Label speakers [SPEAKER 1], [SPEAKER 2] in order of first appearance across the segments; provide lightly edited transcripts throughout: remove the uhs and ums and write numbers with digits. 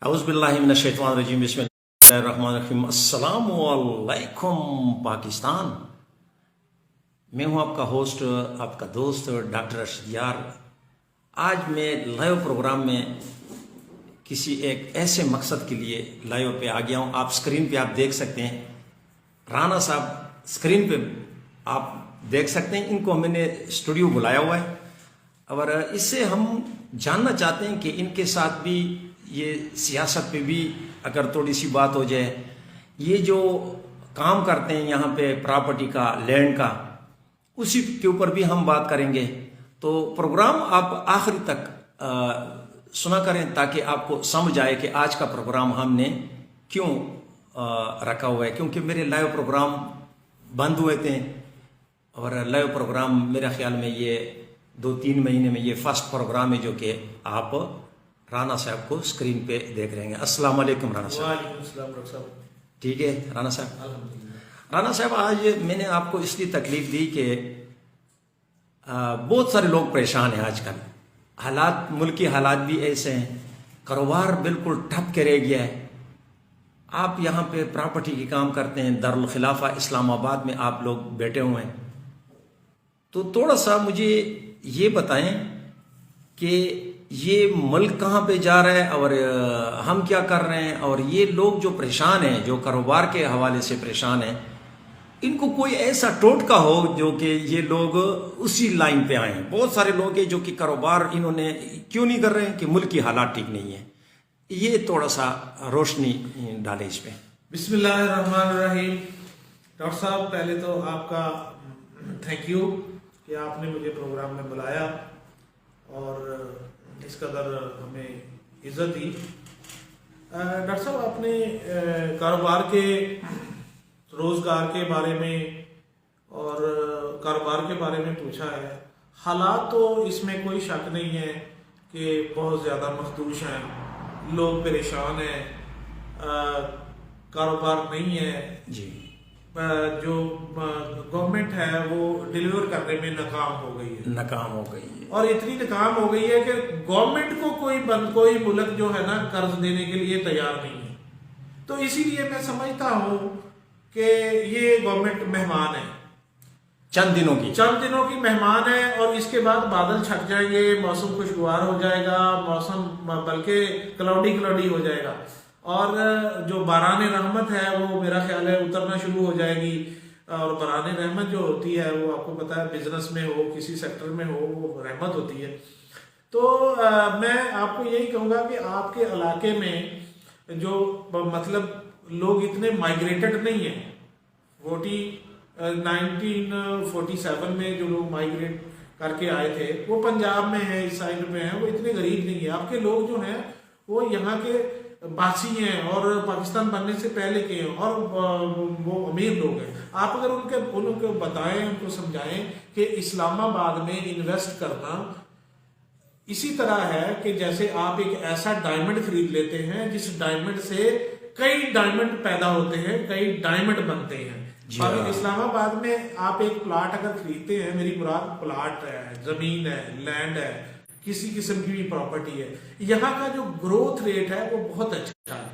[SPEAKER 1] اعوذ باللہ من الشیطان الرجیم بسم اللہ الرحمن الرحیم۔ السلام علیکم پاکستان۔ میں ہوں آپ کا ہوسٹ، آپ کا دوست ڈاکٹر ارشد یار۔ آج میں لائیو پروگرام میں کسی ایک ایسے مقصد کے لیے لائیو پہ آ گیا ہوں۔ آپ اسکرین پہ آپ دیکھ سکتے ہیں رانا صاحب، اسکرین پہ آپ دیکھ سکتے ہیں، ان کو میں نے اسٹوڈیو بلایا ہوا ہے اور اس سے ہم جاننا چاہتے ہیں کہ ان کے ساتھ بھی یہ سیاست پہ بھی اگر تھوڑی سی بات ہو جائے، یہ جو کام کرتے ہیں یہاں پہ پراپرٹی کا، لینڈ کا، اسی کے اوپر بھی ہم بات کریں گے۔ تو پروگرام آپ آخری تک سنا کریں تاکہ آپ کو سمجھ آئے کہ آج کا پروگرام ہم نے کیوں رکھا ہوا ہے، کیونکہ میرے لائیو پروگرام بند ہوئے تھے اور لائیو پروگرام میرے خیال میں یہ 2-3 مہینے میں یہ فرسٹ پروگرام ہے جو کہ آپ رانا صاحب کو اسکرین پہ دیکھ رہے ہیں۔ السلام علیکم رانا صاحب۔
[SPEAKER 2] وعلیکم السلام ڈاکٹر صاحب۔
[SPEAKER 1] ٹھیک ہے رانا صاحب۔
[SPEAKER 2] الحمدللہ۔
[SPEAKER 1] رانا صاحب، آج میں نے آپ کو اس لیے تکلیف دی کہ بہت سارے لوگ پریشان ہیں آج کل، حالات، ملکی حالات بھی ایسے ہیں، کاروبار بالکل ٹھپ کے رہ گیا ہے۔ آپ یہاں پہ پراپرٹی کی کام کرتے ہیں، دارالخلافہ اسلام آباد میں آپ لوگ بیٹھے ہوئے ہیں، تو تھوڑا سا مجھے یہ بتائیں کہ یہ ملک کہاں پہ جا رہا ہے اور ہم کیا کر رہے ہیں، اور یہ لوگ جو پریشان ہیں، جو کاروبار کے حوالے سے پریشان ہیں، ان کو کوئی ایسا ٹوٹکا ہو جو کہ یہ لوگ اسی لائن پہ آئیں۔ بہت سارے لوگ ہیں جو کہ کاروبار انہوں نے کیوں نہیں کر رہے ہیں کہ ملک کی حالات ٹھیک نہیں ہیں۔ یہ تھوڑا سا روشنی ڈالے اس پہ۔
[SPEAKER 2] بسم اللہ الرحمن الرحیم۔ ڈاکٹر صاحب، پہلے تو آپ کا تھینک یو کہ آپ نے مجھے پروگرام میں بلایا اور اس قدر ہمیں عزت دی۔ ڈاکٹر صاحب، آپ نے کاروبار کے، روزگار کے بارے میں اور کاروبار کے بارے میں پوچھا ہے۔ حالات تو اس میں کوئی شک نہیں ہے کہ بہت زیادہ مخدوش ہیں، لوگ پریشان ہیں، کاروبار نہیں ہے
[SPEAKER 1] جی۔
[SPEAKER 2] جو گورنمنٹ ہے وہ ڈیلیور کرنے میں ناکام ہو گئی ہے،
[SPEAKER 1] ناکام ہو گئی ہے،
[SPEAKER 2] اور اتنی ناکام ہو گئی ہے کہ گورنمنٹ کو کوئی ملک جو ہے نا قرض دینے کے لیے تیار نہیں ہے۔ تو اسی لیے میں سمجھتا ہوں کہ یہ گورنمنٹ مہمان ہے،
[SPEAKER 1] چند دنوں کی
[SPEAKER 2] مہمان ہے، اور اس کے بعد بادل چھٹ جائیں گے، موسم خوشگوار ہو جائے گا، موسم بلکہ کلاؤڈی ہو جائے گا، اور جو باران رحمت ہے وہ میرا خیال ہے اترنا شروع ہو جائے گی۔ اور باران رحمت جو ہوتی ہے وہ آپ کو پتا ہے، بزنس میں ہو، کسی سیکٹر میں ہو، وہ رحمت ہوتی ہے۔ تو میں آپ کو یہی کہوں گا کہ آپ کے علاقے میں جو مطلب لوگ اتنے مائیگریٹڈ نہیں ہیں، 1947 میں جو لوگ مائیگریٹ کر کے آئے تھے وہ پنجاب میں ہیں، اس سائڈ میں ہیں، وہ اتنے غریب نہیں ہیں۔ آپ کے لوگ جو ہیں وہ یہاں کے باسی ہیں اور پاکستان بننے سے پہلے کے ہیں، اور وہ امیر لوگ ہیں۔ آپ اگر ان کو بتائیں، ان کو سمجھائیں کہ اسلام آباد میں انویسٹ کرنا اسی طرح ہے کہ جیسے آپ ایک ایسا ڈائمنڈ خرید لیتے ہیں جس ڈائمنڈ سے کئی ڈائمنڈ پیدا ہوتے ہیں، کئی ڈائمنڈ بنتے ہیں۔ اور اسلام آباد میں آپ ایک پلاٹ اگر خریدتے ہیں، میری مراد پلاٹ ہے، زمین ہے، لینڈ ہے، کسی قسم کی بھی پراپرٹی ہے، یہاں کا جو گروتھ ریٹ ہے وہ بہت اچھا ہے۔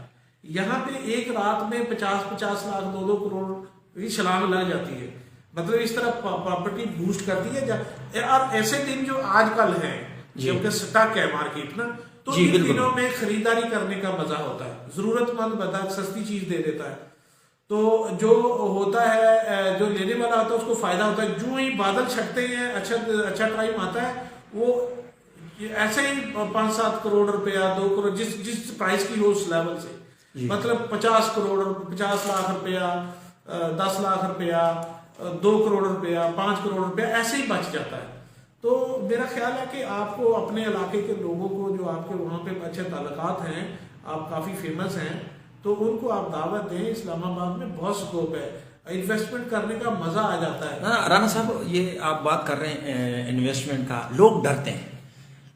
[SPEAKER 2] یہاں پہ ایک رات میں 50 لاکھ 2 کروڑ کی چھلانگ لگ جاتی ہے، مطلب اس طرح پراپرٹی بوسٹ کرتی ہے۔ اور ایسے دن جو آج کل ہیں، کیونکہ سٹاک ہے مارکیٹ نا، تو ان دنوں میں خریداری کرنے کا مزہ ہوتا ہے، ضرورت مند بندہ سستی چیز دے دیتا ہے، تو جو ہوتا ہے، جو لینے والا ہوتا ہے اس کو فائدہ ہوتا ہے۔ جو ہی بادل چھٹتے ہیں، اچھا ٹائم آتا ہے، وہ ایسے ہی 5-7 کروڑ روپیہ، 2 کروڑ، جس پرائز کی ہو اس لیول سے، مطلب 50 کروڑ، 50 لاکھ روپیہ، 10 لاکھ روپیہ، 2 کروڑ روپیہ، 5 کروڑ روپیہ ایسے ہی بچ جاتا ہے۔ تو میرا خیال ہے کہ آپ کو اپنے علاقے کے لوگوں کو، جو آپ کے وہاں پہ اچھے تعلقات ہیں، آپ کافی فیمس ہیں، تو ان کو آپ دعوت دیں۔ اسلام آباد میں بہت سکوپ ہے، انویسٹمنٹ کرنے کا مزہ آ جاتا ہے۔
[SPEAKER 1] رانا صاحب، یہ آپ بات کر رہے ہیں انویسٹمنٹ کا،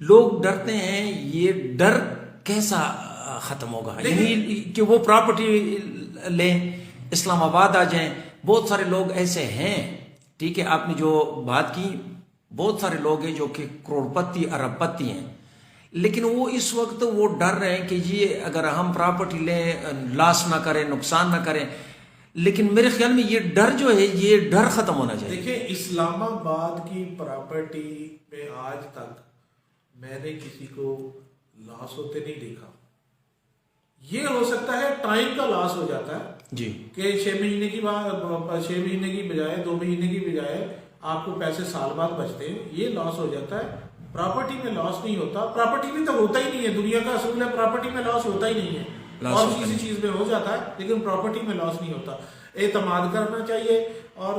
[SPEAKER 1] لوگ ڈرتے ہیں، یہ ڈر کیسا ختم ہوگا؟ یعنی کہ وہ پراپرٹی لیں، اسلام آباد آ جائیں۔ بہت سارے لوگ ایسے ہیں، ٹھیک ہے، آپ نے جو بات کی، بہت سارے لوگ ہیں جو کہ کروڑ پتی، ارب پتی ہیں، لیکن وہ اس وقت وہ ڈر رہے ہیں کہ یہ اگر ہم پراپرٹی لیں لاس نہ کریں نقصان نہ کریں. لیکن میرے خیال میں یہ ڈر جو ہے یہ ڈر ختم ہونا چاہیے.
[SPEAKER 2] دیکھیں اسلام آباد کی پراپرٹی میں آج تک میں نے کسی کو لاس ہوتے نہیں دیکھا. یہ ہو سکتا ہے ٹائم کا لاس ہو جاتا ہے
[SPEAKER 1] جی
[SPEAKER 2] کہ 6 مہینے کی بات 6 مہینے کی بجائے 2 مہینے کی بجائے آپ کو پیسے سال بعد بچتے ہیں, یہ لاس ہو جاتا ہے. پراپرٹی میں لاس نہیں ہوتا, پراپرٹی میں تو ہوتا ہی نہیں ہے, دنیا کا اصول ہے پراپرٹی میں لاس ہوتا ہی نہیں ہے. اور کسی چیز میں ہو جاتا ہے لیکن پراپرٹی میں لاس نہیں ہوتا. اعتماد کرنا چاہیے. اور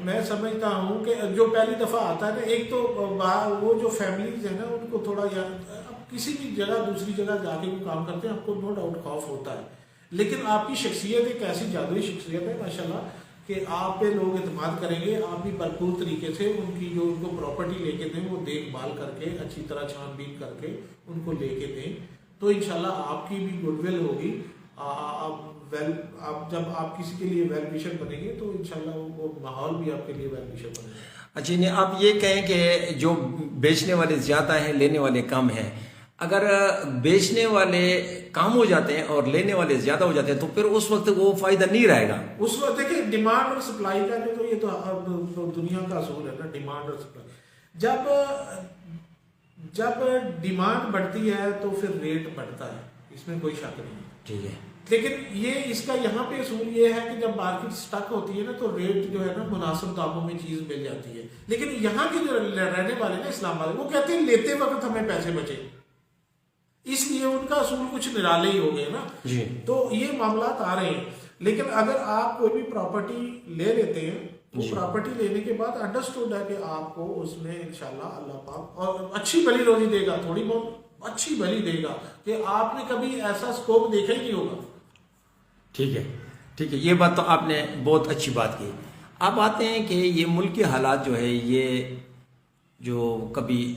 [SPEAKER 2] میں سمجھتا ہوں کہ جو پہلی دفعہ آتا ہے نا, ایک تو وہ جو فیملیز ہیں نا ان کو تھوڑا کسی بھی جگہ دوسری جگہ جا کے وہ کام کرتے ہیں, آپ کو نو ڈاؤٹ خوف ہوتا ہے. لیکن آپ کی شخصیت ایک ایسی جادوئی شخصیت ہے ماشاءاللہ کہ آپ پہ لوگ اعتماد کریں گے. آپ بھی بھرپور طریقے سے ان کی جو ان کو پراپرٹی لے کے دیں وہ دیکھ بھال کر کے اچھی طرح چھان بین کر کے ان کو لے کے دیں تو انشاءاللہ آپ کی بھی گڈ ول ہوگی. آپ جب آپ کسی کے لیے ویل وشر بنیں گے تو انشاءاللہ وہ ماحول بھی آپ کے لیے ویل وشر بنے گا.
[SPEAKER 1] اچھا نہیں, آپ یہ کہیں کہ جو بیچنے والے زیادہ ہیں لینے والے کم ہیں, اگر بیچنے والے کم ہو جاتے ہیں اور لینے والے زیادہ ہو جاتے ہیں تو پھر اس وقت وہ فائدہ نہیں رہے گا.
[SPEAKER 2] اس وقت دیکھیں ڈیمانڈ اور سپلائی کا جو یہ تو دنیا کا اصول ہے نا, ڈیمانڈ اور سپلائی. جب ڈیمانڈ بڑھتی ہے تو پھر ریٹ بڑھتا ہے, اس میں کوئی شک نہیں.
[SPEAKER 1] ٹھیک ہے.
[SPEAKER 2] لیکن یہ اس کا یہاں پہ اصول یہ ہے کہ جب مارکیٹ سٹک ہوتی ہے نا تو ریٹ جو ہے نا مناسب داموں میں چیز مل جاتی ہے. لیکن یہاں کے جو رہنے والے نا اسلام آباد وہ کہتے ہیں لیتے وقت ہمیں پیسے بچے, اس لیے ان کا اصول کچھ نرالے ہی ہو گئے نا.
[SPEAKER 1] جی
[SPEAKER 2] تو یہ معاملات آ رہے ہیں. لیکن اگر آپ کوئی بھی پراپرٹی لے لیتے ہیں تو پراپرٹی لینے کے بعد انڈرسٹوڈ ہے کہ آپ کو اس میں انشاءاللہ اللہ پاک اور اچھی بھلی روزی دے گا, تھوڑی بہت اچھی بھلی دے گا کہ آپ نے کبھی ایسا سکوپ دیکھا ہی نہیں ہوگا.
[SPEAKER 1] ٹھیک ہے ٹھیک ہے, یہ بات تو آپ نے بہت اچھی بات کی. اب آتے ہیں کہ یہ ملک کے حالات جو ہے یہ جو کبھی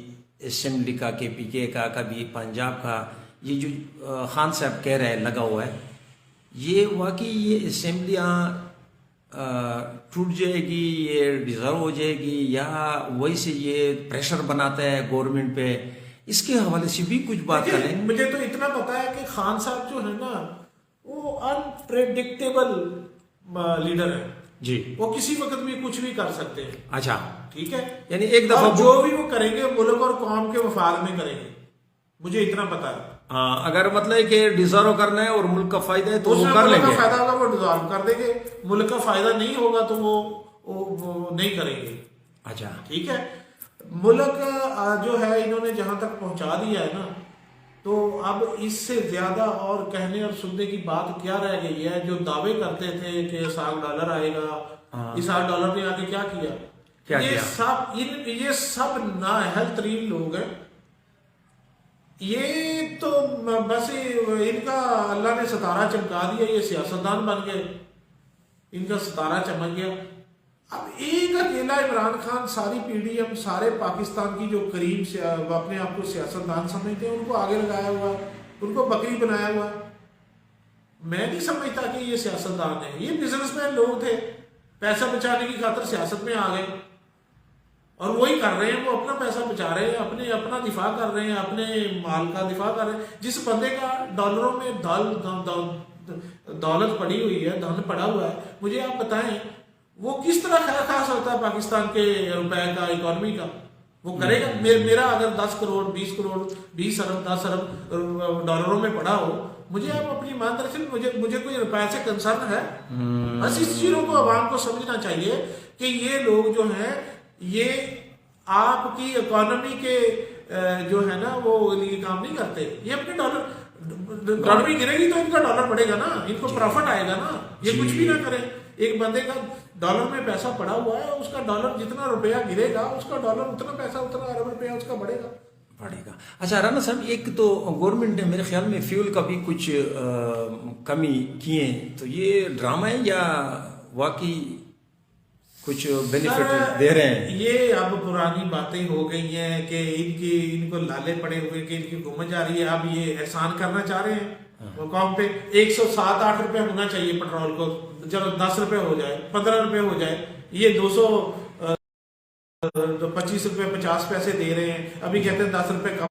[SPEAKER 1] اسمبلی کا کے پی کے کا کبھی پنجاب کا, یہ جو خان صاحب کہہ رہے ہیں لگا ہوا ہے, یہ واقعی یہ اسمبلیاں ٹوٹ جائے گی, یہ ڈیزالو ہو جائے گی, یا وہی سے یہ پریشر بناتا ہے گورنمنٹ پہ, اس کے حوالے سے بھی کچھ بات کریں.
[SPEAKER 2] مجھے تو اتنا پتا ہے کہ خان صاحب جو ہے نا وہ انپریڈکٹیبل لیڈر ہے
[SPEAKER 1] جی,
[SPEAKER 2] وہ کسی وقت بھی کچھ بھی کر سکتے ہیں.
[SPEAKER 1] اچھا
[SPEAKER 2] ٹھیک ہے,
[SPEAKER 1] یعنی ایک دفعہ
[SPEAKER 2] جو بھی وہ کریں گے ملک اور قوم کے مفاد میں کریں گے, مجھے اتنا پتا ہے.
[SPEAKER 1] ہاں, اگر مطلب ہے کہ ڈیزالو کرنا ہے اور ملک کا فائدہ ہے تو وہ کر لیں گے.
[SPEAKER 2] ملک کا فائدہ ہوگا وہ ڈیزالو کر دیں گے, ملک کا فائدہ نہیں ہوگا تو وہ نہیں کریں گے.
[SPEAKER 1] اچھا
[SPEAKER 2] ٹھیک ہے. ملک جو ہے انہوں نے جہاں تک پہنچا دیا ہے نا, تو اب اس سے زیادہ اور کہنے اور سننے کی بات کیا رہ گئی ہے. جو دعوے کرتے تھے کہ $100 آئے گا, اس $100 نے آ کے کیا کیا؟ یہ سب نااہل ترین لوگ ہیں. یہ تو بس ان کا اللہ نے ستارہ چمکا دیا, یہ سیاستدان بن گئے, ان کا ستارہ چمک گیا. اب ایک اکیلا عمران خان ساری پی ڈی ایم سارے پاکستان کی جو قریب اپنے آپ کو سیاستدان سمجھتے ہیں ان کو آگے لگایا ہوا, ان کو بکری بنایا ہوا. میں نہیں سمجھتا کہ یہ سیاستدان ہے, یہ بزنس مین لوگ تھے, پیسہ بچانے کی خاطر سیاست میں آ گئے اور وہی کر رہے ہیں. وہ اپنا پیسہ بچا رہے ہیں, اپنا دفاع کر رہے ہیں, اپنے مال کا دفاع کر رہے ہیں. جس بندے کا ڈالروں میں دولت پڑی ہوئی ہے, دھن پڑا ہوا ہے, مجھے آپ بتائیں وہ کس طرح خیر خاص ہوتا ہے پاکستان کے روپے کا, اکانومی کا. وہ کرے گا. میرا اگر 10 کروڑ 20 کروڑ 20 ارب 10 ارب ڈالروں میں پڑا ہو, مجھے آپ اپنی ایمانداری سے مجھے کوئی روپے سے کنسرن ہے؟ بس اس چیزوں کو عوام کو سمجھنا چاہیے کہ یہ لوگ جو ہیں یہ آپ کی اکانومی کے جو ہے نا وہ لیے کام نہیں کرتے. یہ اپنے ڈالر بھی گرے گی تو ان کا ڈالر بڑھے گا نا, ان کو پروفٹ آئے گا نا. یہ کچھ بھی نہ کریں. ایک بندے کا ڈالر میں پیسہ پڑا ہوا ہے, اس کا ڈالر جتنا روپیہ گرے گا اس کا ڈالر اتنا پیسہ اتنا ارب روپیہ اس کا بڑھے گا.
[SPEAKER 1] اچھا رانا صاحب, ایک تو گورنمنٹ نے میرے خیال میں فیول کا بھی کچھ کمی کیے ہیں, تو یہ ڈرامہ ہے یا واقعی کچھ بینیفٹ دے رہے ہیں؟
[SPEAKER 2] یہ اب پرانی باتیں ہو گئی ہیں کہ ان کو لالے پڑے ہوئے کہ ان کی گھومت جا رہی ہے. اب یہ احسان کرنا چاہ رہے ہیں قوم پہ. 107-8 روپے ہونا چاہیے پیٹرول کو, چلو 10 روپے ہو جائے, 15 روپے ہو جائے. یہ 225 روپے 50 پیسے دے رہے ہیں, ابھی کہتے ہیں 10 روپے کم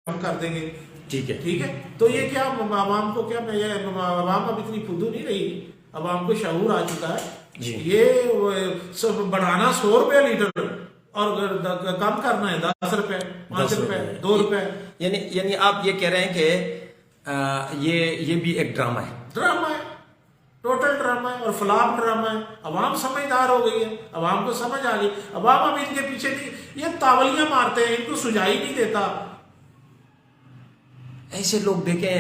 [SPEAKER 2] ہم کر دیں گے.
[SPEAKER 1] ٹھیک ہے.
[SPEAKER 2] ٹھیک ہے. تو یہ کیا عوام کو کیا عوام اب اتنی پھدو نہیں رہی, عوام کو شعور آ چکا ہے. یہ بڑھانا 100 روپے لیٹر اور کم کرنا ہے 10 روپے 5 روپے 2 روپے.
[SPEAKER 1] یعنی آپ یہ کہہ رہے ہیں کہ یہ بھی ایک ڈرامہ ہے.
[SPEAKER 2] ڈرامہ ہے, ٹوٹل ڈرامہ ہے اور فلاپ ڈرامہ ہے. عوام سمجھدار ہو گئی ہے, عوام کو سمجھ آ گئی. عوام اب ان کے پیچھے نہیں, یہ تاولیاں مارتے ہیں, ان کو سجائی نہیں دیتا.
[SPEAKER 1] ایسے لوگ دیکھیں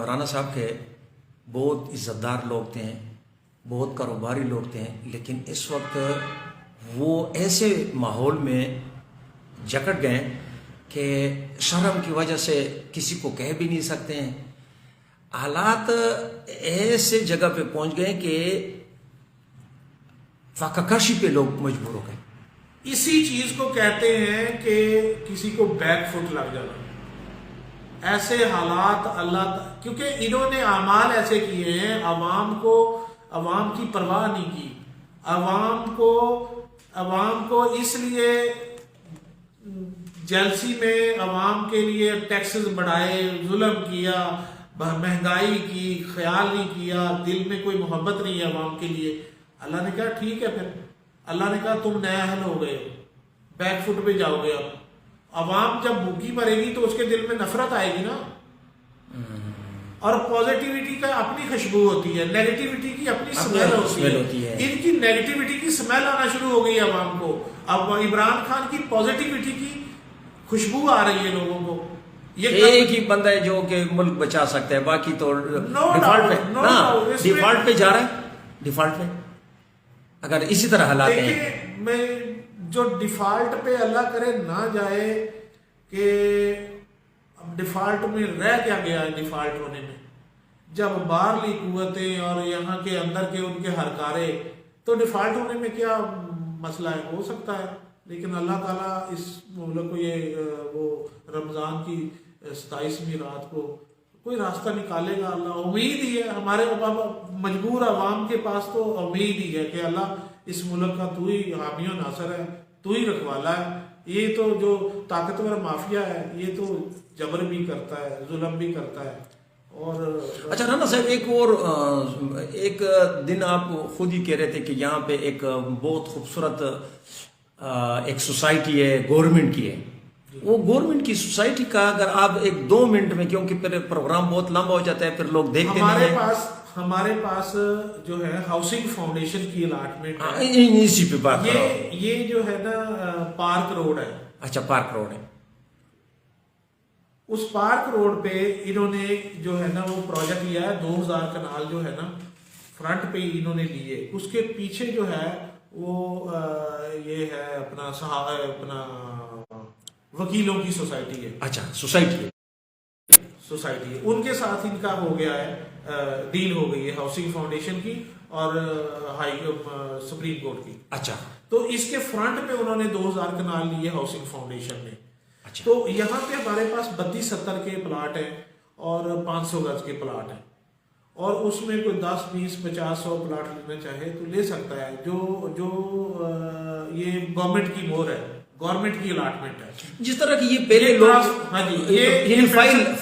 [SPEAKER 1] رانا صاحب کے بہت عزت دار لوگ تھے, بہت کاروباری لوگ تھے, لیکن اس وقت وہ ایسے ماحول میں جکڑ گئے کہ شرم کی وجہ سے کسی کو کہہ بھی نہیں سکتے ہیں. حالات ایسے جگہ پہ پہنچ گئے کہ فاقہ کشی پہ لوگ مجبور ہو گئے.
[SPEAKER 2] اسی چیز کو کہتے ہیں کہ کسی کو بیک فٹ لگ جانا. ایسے حالات اللہ کیونکہ انہوں نے اعمال ایسے کیے ہیں, عوام کی پرواہ نہیں کی. عوام کو اس لیے جیلسی میں عوام کے لیے ٹیکسز بڑھائے, ظلم کیا, مہنگائی کی, خیال نہیں کیا, دل میں کوئی محبت نہیں ہے عوام کے لیے. اللہ نے کہا ٹھیک ہے, پھر اللہ نے کہا تم نیا اہل ہو گئے, بیک فٹ پہ جاؤ گے. اب عوام جب بھوکی مرے گی تو اس کے دل میں نفرت آئے گی نا. اور پازیٹیوٹی کا اپنی خوشبو ہوتی ہے, نیگیٹیوٹی کی اپنی سمیل ہوتی ہے. ان کی نیگیٹیوٹی کی سمیل آنا شروع ہو گئی عوام کو. اب عمران خان کی پازیٹیوٹی کی خوشبو آ رہی ہے لوگوں کو.
[SPEAKER 1] ایک ہی بندہ ہے جو کہ ملک بچا سکتا ہے, باقی تو ڈیفالٹ پہ جا رہا ہے. ڈیفالٹ پہ اگر اسی طرح حالات ہیں,
[SPEAKER 2] میں جو ڈیفالٹ پہ اللہ کرے نہ جائے, کہ اب ڈیفالٹ میں رہ کیا گیا ہے. ڈیفالٹ ہونے میں جب باہرلی قوتیں اور یہاں کے اندر کے ان کے ہرکارے, تو ڈیفالٹ ہونے میں کیا مسئلہ ہے, ہو سکتا ہے. لیکن اللہ تعالیٰ اس ملک کو یہ وہ رمضان کی 27ویں رات کو کوئی راستہ نکالے گا. اللہ امید ہی ہے, ہمارے مجبور عوام کے پاس تو امید ہی ہے کہ اللہ اس ملک کا تو ہی حامی و ناصر ہے, تو ہی رکھوالا ہے. یہ تو جو طاقتور مافیا ہے یہ تو جبر بھی کرتا ہے, ظلم بھی کرتا ہے. اور
[SPEAKER 1] اچھا رانا صاحب, ایک دن آپ خود ہی کہہ رہے تھے کہ یہاں پہ ایک بہت خوبصورت ایک سوسائٹی ہے, گورنمنٹ کی ہے. وہ گورنمنٹ کی سوسائٹی کا اگر آپ 1-2 منٹ میں, کیونکہ پھر پروگرام بہت لمبا ہو جاتا ہے, پھر لوگ دیکھتے نہیں ہیں.
[SPEAKER 2] ہمارے پاس جو ہے ہاؤسنگ فاؤنڈیشن کی الاٹمنٹ ہے,
[SPEAKER 1] اسی پہ بات کرو.
[SPEAKER 2] یہ جو ہے نا پارک روڈ ہے.
[SPEAKER 1] اچھا, پارک روڈ ہے.
[SPEAKER 2] اس پارک روڈ پہ انہوں نے جو ہے نا وہ پروجیکٹ لیا ہے. 2000 کنال جو ہے نا فرنٹ پہ انہوں نے لیے. اس کے پیچھے جو ہے وہ یہ ہے اپنا وکیلوں کی سوسائٹی ہے.
[SPEAKER 1] اچھا, سوسائٹی ہے.
[SPEAKER 2] ان کے ساتھ ان کا ہو گیا ہے, ڈیل ہو گئی ہے ہاؤسنگ فاؤنڈیشن کی اور سپریم کورٹ کی.
[SPEAKER 1] اچھا,
[SPEAKER 2] تو اس کے فرنٹ پہ انہوں نے 2000 کنال لیے ہاؤسنگ فاؤنڈیشن نے.
[SPEAKER 1] اچھا.
[SPEAKER 2] تو یہاں پہ ہمارے پاس 32-70 کے پلاٹ ہیں اور 500 گز کے پلاٹ ہیں, اور اس میں کوئی 10-20-50-100 پلاٹ لینا چاہے تو لے سکتا ہے. جو یہ گورنمنٹ کی مور ہے, گورنمنٹ کی الاٹمنٹ ہے.
[SPEAKER 1] جس طرح کی یہ پہلے لوگ,
[SPEAKER 2] ہاں جی, یہ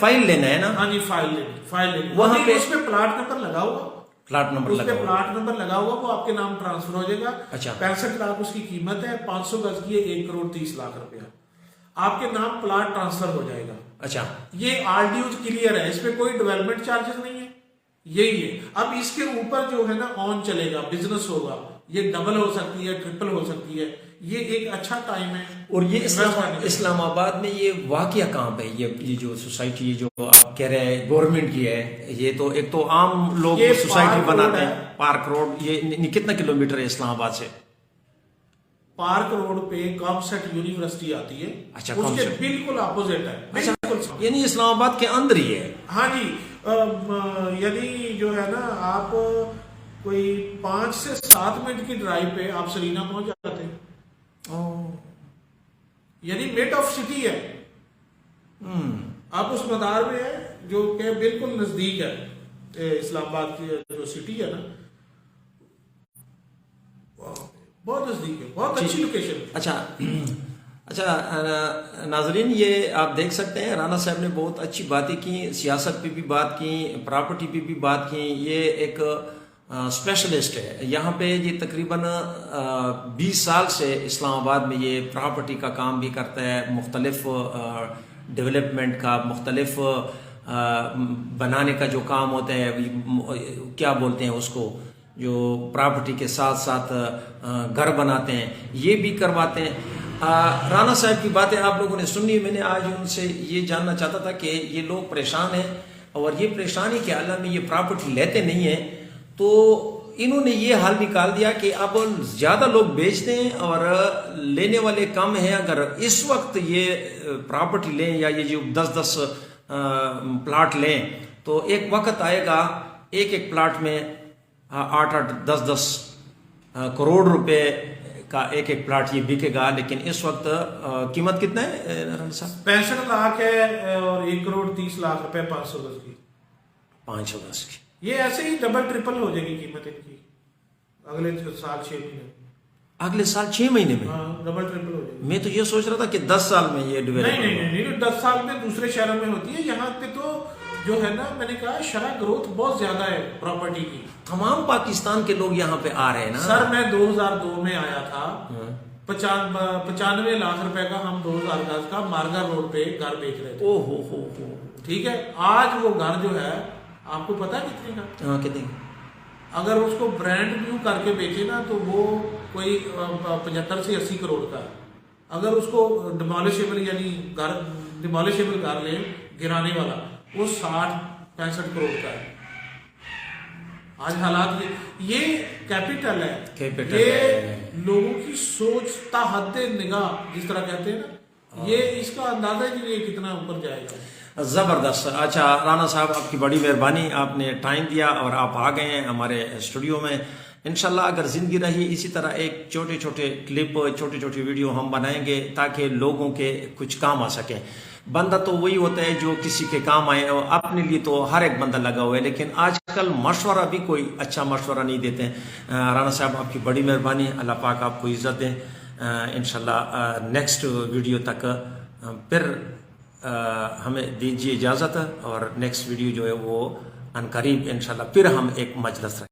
[SPEAKER 1] فائل لینا ہے نا.
[SPEAKER 2] ہاں جی, فائل لینی.
[SPEAKER 1] وہاں پہ
[SPEAKER 2] اس پہ پلاٹ نمبر لگا ہوا,
[SPEAKER 1] پلاٹ نمبر
[SPEAKER 2] لگا ہوا, وہ آپ کے نام ٹرانسفر ہو جائے گا. 65 لاکھ اس کی قیمت ہے, 500 گز کی ہے, 1,30,00,000 روپیہ آپ کے نام پلاٹ ٹرانسفر ہو جائے گا.
[SPEAKER 1] اچھا,
[SPEAKER 2] یہ آرڈیوز کلیئر ہے, اس پہ کوئی ڈیولپمنٹ چارجز نہیں ہے. یہی ہے. اب اس کے اوپر جو ہے نا آن چلے گا, بزنس ہوگا. یہ ڈبل ہو سکتی ہے, ٹرپل ہو سکتی ہے. یہ ایک اچھا ٹائم ہے.
[SPEAKER 1] اور یہ اسلام آباد میں یہ واقعہ کہاں پہ, یہ جو سوسائٹی جو آپ کہہ رہے ہیں گورنمنٹ کی ہے, یہ تو ایک تو عام لوگ سوسائٹی بناتے ہیں. پارک روڈ یہ کتنا کلومیٹر ہے اسلام آباد سے؟
[SPEAKER 2] پارک روڈ پہ کامسٹ یونیورسٹی آتی ہے.
[SPEAKER 1] اچھا,
[SPEAKER 2] اس کے بالکل اپوزٹ ہے.
[SPEAKER 1] یعنی اسلام آباد کے اندر ہی ہے.
[SPEAKER 2] ہاں جی, یعنی جو ہے نا آپ کوئی 5 سے 7 منٹ کی ڈرائیو پہ آپ سرینا پہنچ جاتے ہیں. یعنی مڈ آف سٹی ہے. آپ اس مدار میں ہیں جو کہ بالکل نزدیک ہے اسلام آباد کی جو سٹی ہے نا, بہت نزدیک ہے, بہت اچھی لوکیشن.
[SPEAKER 1] اچھا, اچھا ناظرین، یہ آپ دیکھ سکتے ہیں رانا صاحب نے بہت اچھی باتیں کی، سیاست پہ بھی بات کی، پراپرٹی پہ بھی بات کی. یہ ایک اسپیشلسٹ ہے یہاں پہ. یہ تقریباً 20 سال سے اسلام آباد میں یہ پراپرٹی کا کام بھی کرتا ہے، مختلف ڈیولپمنٹ کا، مختلف بنانے کا جو کام ہوتا ہے، کیا بولتے ہیں اس کو، جو پراپرٹی کے ساتھ ساتھ گھر بناتے ہیں، یہ بھی کرواتے ہیں. رانا صاحب کی باتیں آپ لوگوں نے سنی. میں نے آج ان سے یہ جاننا چاہتا تھا کہ یہ لوگ پریشان ہیں، اور یہ پریشانی کے عالم میں یہ پراپرٹی لیتے نہیں ہیں، تو انہوں نے یہ حل نکال دیا کہ اب زیادہ لوگ بیچتے ہیں اور لینے والے کم ہیں. اگر اس وقت یہ پراپرٹی لیں یا یہ جو 10 پلاٹ لیں، تو ایک وقت آئے گا ایک پلاٹ میں 8 10 کروڑ روپے کا ایک پلاٹ یہ بکے گا. لیکن اس وقت قیمت کتنا ہے رانا صاحب؟
[SPEAKER 2] 65 لاکھ ہے، اور 1 کروڑ 30 لاکھ روپے 500 گز کی.
[SPEAKER 1] 500 گز کی.
[SPEAKER 2] یہ ایسے ہی ڈبل ٹرپل ہو جائے گی قیمت ان کی اگلے سال 6 مہینے.
[SPEAKER 1] اگلے سال 6 مہینے میں؟
[SPEAKER 2] ہاں، ڈبل ٹرپل ہو جائے گی.
[SPEAKER 1] میں تو یہ سوچ رہا تھا کہ 10 سال میں یہ ڈیولپ.
[SPEAKER 2] نہیں 10 سال میں دوسرے شہروں میں ہوتی ہے. یہاں پہ تو جو ہے نا، میں نے کہا شرح گروتھ بہت زیادہ ہے پراپرٹی کی.
[SPEAKER 1] تمام پاکستان کے لوگ یہاں پہ آ رہے ہیں نا.
[SPEAKER 2] سر میں 2002 میں آیا تھا، 95 لاکھ روپے کا ہم 2000 گز کا مارگا روڈ پہ گھر بیچ رہے تھے.
[SPEAKER 1] ہو
[SPEAKER 2] ٹھیک ہے. آج وہ گھر جو ہے آپ کو پتا ہے کتنے کا؟
[SPEAKER 1] ہاں، کتنے؟
[SPEAKER 2] اگر اس کو برانڈ نیو کر کے بیچے نا تو وہ کوئی 75 سے 80 کروڑ کا ہے. اگر اس کو ڈیمالشیبل یعنی ڈیمالشیبل گھر لیں گرانے والا، وہ 60-65 کروڑ کا ہے. آج حالات یہ کیپٹل ہے. یہ لوگوں کی سوچ تحت نگاہ جس طرح کہتے ہیں نا، یہ اس کا اندازہ ہے کہ یہ کتنا اوپر جائے گا.
[SPEAKER 1] زبردست. اچھا رانا صاحب، آپ کی بڑی مہربانی، آپ نے ٹائم دیا اور آپ آ گئے ہیں ہمارے اسٹوڈیو میں. انشاءاللہ اگر زندگی رہی اسی طرح ایک چھوٹے کلپ، چھوٹی ویڈیو ہم بنائیں گے تاکہ لوگوں کے کچھ کام آ سکیں. بندہ تو وہی ہوتا ہے جو کسی کے کام آئے. اپنے لیے تو ہر ایک بندہ لگا ہوا ہے، لیکن آج کل مشورہ بھی کوئی اچھا مشورہ نہیں دیتے ہیں. رانا صاحب آپ کی بڑی مہربانی، اللہ پاک آپ کو عزت دیں. انشاءاللہ نیکسٹ ویڈیو تک پھر ہمیں دیجیے اجازت، اور نیکسٹ ویڈیو جو ہے وہ ان قریب انشاءاللہ پھر ہم ایک مجلس رکھیں.